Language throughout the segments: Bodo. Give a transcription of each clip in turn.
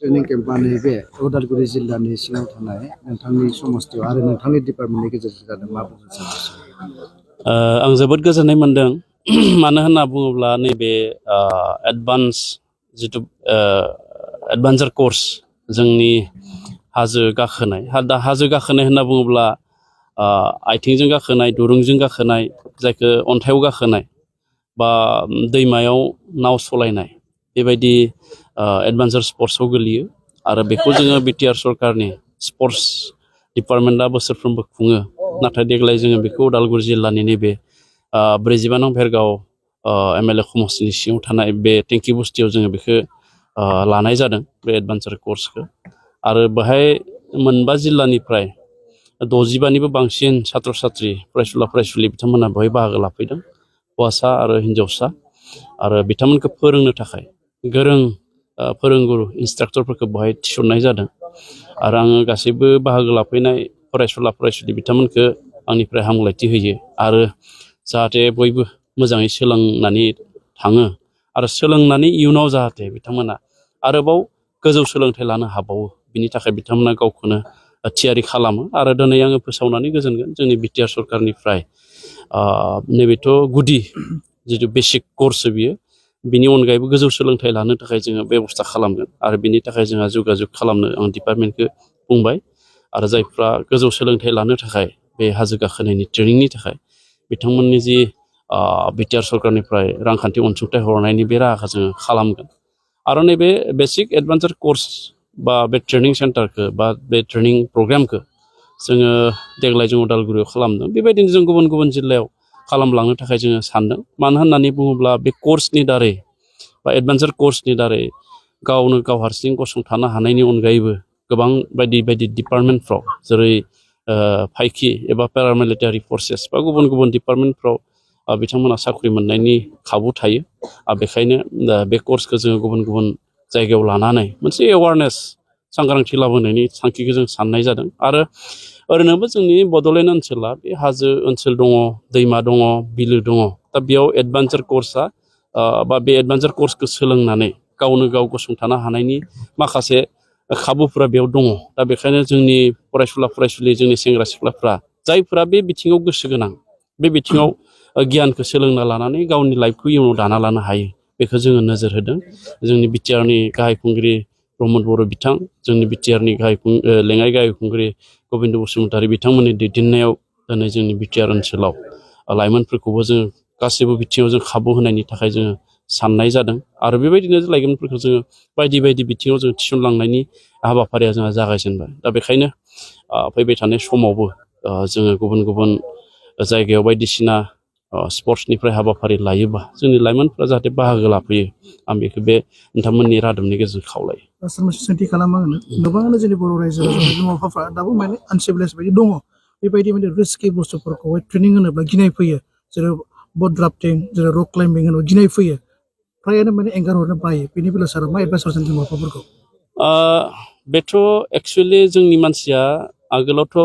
ट्रेनिं केम्पआ नैबे उदालगुरि जिल्लानि सिङाव थानाय नोंथांनि समस्तियाव आरो नोंथांनि डिपार्टमेन्टनि गेजेरजों जादों मा बुंनो सानो? आं जोबोद गोजोननाय मोनदों मानो होनना बुङोब्ला नैबे एडभान्स जिथु एडभान्सार कर्स जोंनि हाजो गाखोनाय हाजो गाखोनाय होनना बुङोब्ला आथिंजों गाखोनाय दुरुंजों गाखोनाय जायखौ अन्थायाव गाखोनाय बा दैमायाव नाव सलायनाय बेबायदि एडभान्सार स्पर्ट्सआव गोलैयो आरो बेखौ जोङो बिटिआर सरकारनि स्पर्ट्स डिपार्टमेन्टआ बोसोरफ्रोमबो खुङो नाथाय देग्लाय जोङो बेखौ उदालगुरि जिल्लानि नैबे 42 नं भेरगाव एमएलए खमस्टिनि सिङाव थानाय बे टेंकि बस्तियाव जोङो बेखौ लानाय जादों बे एडभान्सार कर्सखौ आरो बेहाय मोनबा जिल्लानिफ्राय 65निबो बांसिन छात्र छात्री फरायसुला फरायसुलि बिथांमोना बेवहाय बाहागो लाफैदों हौवासा आरो हिन्जावसा आरो बिथांमोनखौ फोरोंनो थाखाय गोरों फोरोंगुरु इन्सट्राक्टरफोरखौ बेवहाय थिसननाय जादों आरो आङो गासैबो बाहागो लाफैनाय फरायसुला फरायसुलि बिथांमोनखौ आंनिफ्राय हामलायथि होयो आरो जाहाथे बयबो मोजाङै सोलोंनानै थाङो आरो सोलोंनानै इयुनाव जाहाथे बिथांमोना आरोबाव गोजौ सोलोंथाइ लानो हाबावो बिनि थाखाय बिथांमोना गावखौनो थियारि खालामो आरो दिनै आङो फोसावनानै गोजोनगोन जोंनि बिटिआर सरकारनिफ्राय नैबेथ' गुदि जिथु बेसिक कर्स बियो बिनि अनगायैबो गोजौ सोलोंथाइ लानो थाखाय जोङो बेबस्था खालामगोन आरो बिनि थाखाय जोंहा जगाजग खालामनो आं डिपार्टमेन्टखौ बुंबाय आरो जायफ्रा गोजौ सोलोंथाइ लानो थाखाय बे हाजो गाखोनायनि ट्रेनिंनि थाखाय बिथांमोननि जि बिटिआर सरकारनिफ्राय रांखान्थि अनसुंथाइ हरनायनि बे राहाखौ जोङो खालामगोन आरो नैबे बेसिक एडभान्सार कर्स बा बे ट्रेनिं सेन्टारखौ बा बे ट्रेनिं प्रग्रामखौ जोङो देग्लाय जों उदालगुरियाव खालामदों बेबायदिनो जों गुबुन गुबुन जिल्लायाव खालामलांनो थाखाय जोङो सानदों मानो होननानै बुङोब्ला बे कर्सनि दारै बा एडभान्सार कर्सनि दारै गावनो गाव हारसिं गसंथानो हानायनि अनगायैबो गोबां बायदि बायदि डिपार्टमेन्टफ्राव जेरै फाइखि एबा पेरामिलिटारि फर्सेस बा गुबुन गुबुन डिपार्टमेन्टफ्राव बिथांमोना साख्रि मोननायनि खाबु थायो बेखायनो बे कर्सखौ जोङो गुबुन गुबुन जायगायाव लानानै मोनसे एवारनेस सांग्रांथि लाबोनायनि थांखिखौ जों साननाय जादों आरो ओरैनोबो जोंनि बड'लेण्ड ओनसोला बे हाजो ओनसोल दङ दैमा दङ बिलो दङ दा बेयाव एडभान्सार कर्सआ बा बे एडभान्सार कर्सखौ सोलोंनानै गावनो गाव गसंथानो हानायनि माखासे खाबुफोरा बेयाव दङ दा बेखायनो जोंनि फरायसुला फरायसुलि जोंनि सेंग्रा सिख्लाफ्रा जायफ्रा बे बिथिङाव गोसो गोनां बे बिथिङाव गियानखौ सोलोंना लानानै गावनि लाइफखौ इयुनाव दाना लानो हायो बेखौ जोङो नोजोर होदों जोंनि बिटिआरनि गाहाय खुंगिरि प्रमद बर' बिथां जोंनि बिटिआरनि लेङाइ गाहाय खुंगिरि गबिन्द बसुमतारी बिथांमोननि दैदेननायाव दिनै जोंनि बिटिआर ओनसोलाव लाइमोनफोरखौबो जोङो गासैबो बिथिङाव जों खाबु होनायनि थाखाय जोङो साननाय जादों आरो बेबायदिनो लाइमोनफोरखौ जोङो बायदि बायदि बिथिङाव जों थिसनलांनायनि हाबाफारिया जोंहा जागायजेनबाय दा बेखायनो फैबाय थानाय समावबो जोङो गुबुन गुबुन जायगायाव बायदिसिना स्पर्ट्सनिफ्राय हाबाफारि लायोबा जोंनि लाइमोनफ्रा जाहाथे बाहागो लाफैयो आं बेखौ बे नोंथांमोननि रादाबनि गेजेरजों खावलायो। सोंथि खालामो आङो गोबाङानो जोंनि बर' रायजो राजानि बिमा बिफाफ्रा दाबो माने आनसिभिलाइस बायदि दङ बेबायदि माने रिस्कि बुस्थुफोरखौहाय ट्रेनिं होनोब्ला गिनाय फैयो जेरै बट ड्राफ्टिं जेरै रक क्लाइम्बिं होनोब्ला गिनाय फैयो फ्रायानो माने एंगार हरनो बायो बेनि बेलायाव सारा मा एडभाइस हरगोन बिमा बिफाफोरखौ? बेथ' एक्सुवेलि जोंनि मानसिया आगोलावथ'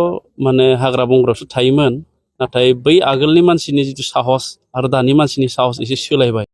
माने हाग्रा बंग्रायावसो थायोमोन नाथाय बै आगोलनि मानसिनि जिथु साहस आरो दानि मानसिनि साहस एसे सोलायबाय